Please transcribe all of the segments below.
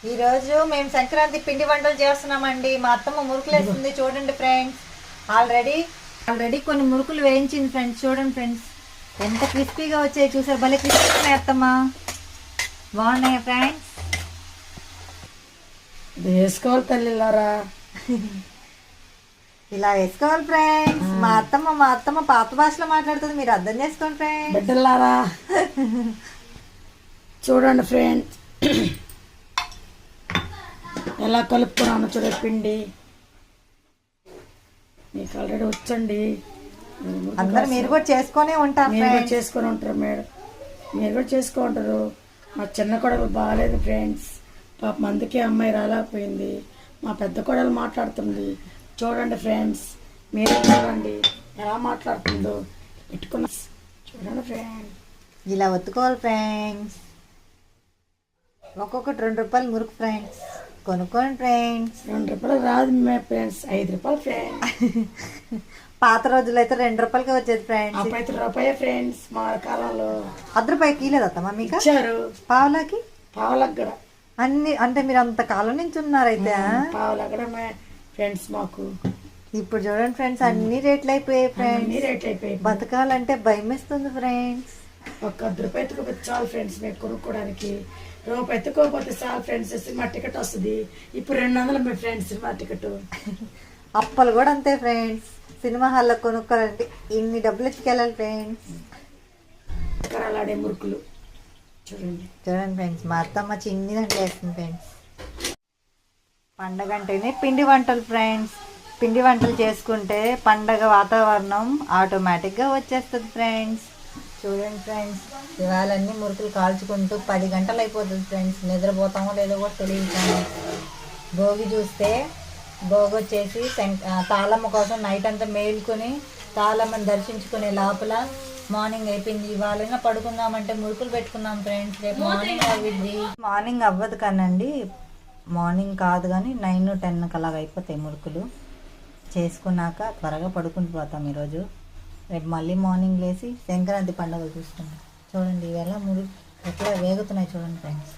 ఈరోజు మేము సంక్రాంతి పిండి వంటలు చేస్తున్నామండి. మా అత్తమ్మ మురుకులు వేస్తుంది చూడండి ఫ్రెండ్స్. ఆల్రెడీ కొన్ని మురుకులు వేయించింది ఫ్రెండ్స్. చూడండి ఫ్రెండ్స్ ఎంత క్రిస్పీగా వచ్చాయి చూసారు. భలే క్రిస్పీ ఉన్నాయి అత్తమ్మ, బాగున్నాయి ఫ్రెండ్స్. వేసుకోవాలి తల్లిలారా, ఇలా వేసుకోవాలి ఫ్రెండ్స్. మా అత్తమ్మ పాత భాషలో మాట్లాడుతుంది, మీరు అర్థం చేసుకోండి ఫ్రెండ్స్. బిడ్డలారా చూడండి ఫ్రెండ్స్ ఎలా కలుపుకున్నాను చూడండి పిండి. మీకు ఆల్రెడీ వచ్చండి, అందరు మీరు కూడా చేసుకునే ఉంటారు, మీరు కూడా చేసుకొని ఉంటారు మేడం, మీరు కూడా చేసుకుంటారు. మా చిన్న కొడలు బాగాలేదు ఫ్రెండ్స్, పాప మందుకే అమ్మాయి రాలేకపోయింది. మా పెద్ద కొడలు మాట్లాడుతుంది చూడండి ఫ్రెండ్స్, మీరే చూడండి ఎలా మాట్లాడుతుందో. పెట్టుకున్న చూడండి ఫ్రెండ్స్, ఇలా ఒత్తుకోవాలి ఫ్రెండ్స్. ఒక్కొక్కటి 2 రూపాయలు మురుకు ఫ్రెండ్స్, కొనుక్కోండి ఫ్రెండ్స్. 2 రూపాయలు రాదు ఫ్రెండ్స్, 5 రూపాయలు ఫ్రెండ్స్. పాత రోజుల్లో అయితే 2 రూపాయలకి వచ్చేది ఫ్రెండ్స్. 5 రూపాయలు ఫ్రెండ్స్, మా కాలంలో 10 రూపాయలకి లేదమ్మా మీకు ఇచ్చారు. పావులకి పావులకు కూడా అన్ని, అంటే మీరు అంత కాలం నుంచి ఉన్నారైతే. పావులకు కూడా ఫ్రెండ్స్ మాకు ఇప్పుడు చూడండి ఫ్రెండ్స్ అన్ని రేట్లు అయిపోయాయి ఫ్రెండ్స్. అన్ని రేట్లు అయిపోయాయి. బతకాలంటే భయం వేస్తుంది ఫ్రెండ్స్. ఒక 10 రూపాయలు ఎత్తుకోపోతే చాలు ఫ్రెండ్స్ మేము కొనుక్కోవడానికి. రూపాయి ఎత్తుకోకపోతే చాలు ఫ్రెండ్స్, సినిమా టికెట్ వస్తుంది. ఇప్పుడు 200 మీ ఫ్రెండ్స్ సినిమా టికెట్. అప్పలు కూడా అంతే ఫ్రెండ్స్, సినిమా హాల్లో కొనుక్కోవాలంటే ఇన్ని డబ్బులు ఎత్తుకెళ్ళాలి ఫ్రెండ్స్. కరాలాడే మురుకులు చూడండి ఫ్రెండ్స్, మా అత్తమ్మ చిన్ని దాంట్లో వేస్తుంది ఫ్రెండ్స్. పండగ అంటేనే పిండి వంటలు ఫ్రెండ్స్. పిండి వంటలు చేసుకుంటే పండగ వాతావరణం ఆటోమేటిక్గా వచ్చేస్తుంది ఫ్రెండ్స్. చూడండి ఫ్రెండ్స్, ఇవాళ అన్ని మురుకులు కాల్చుకుంటూ 10 గంటలు అయిపోతుంది ఫ్రెండ్స్. నిద్రపోతామో లేదో కూడా తెలియదు. భోగి చూస్తే భోగి వచ్చేసి తాళమ్మ కోసం నైట్ అంతా మేలుకొని తాళమ్మని దర్శించుకునే లోపల మార్నింగ్ అయిపోయింది. ఇవాళైనా పడుకుందామంటే మురుకులు పెట్టుకున్నాం ఫ్రెండ్స్. రేపు మార్నింగ్ అవ్వద్ది. మార్నింగ్ అవ్వదు కానండి, మార్నింగ్ కాదు కానీ 9-10 అలాగ అయిపోతాయి మురుకులు చేసుకున్నాక. త్వరగా పడుకుని పోతాం ఈరోజు. రేపు మళ్ళీ మార్నింగ్ లేచి సంక్రాంతి పండుగలు చూసుకుంటాం. చూడండి ఇవాళ మురుకు ఎట్లా వేగుతున్నాయి చూడండి ఫ్రెండ్స్.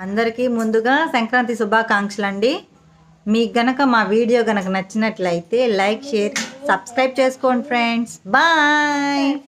అందరికీ ముందుగా సంక్రాంతి శుభాకాంక్షలు అండి. మీకు గనక మా వీడియో గనక నచ్చినట్లయితే లైక్, షేర్, సబ్స్క్రైబ్ చేసుకోండి ఫ్రెండ్స్. బాయ్.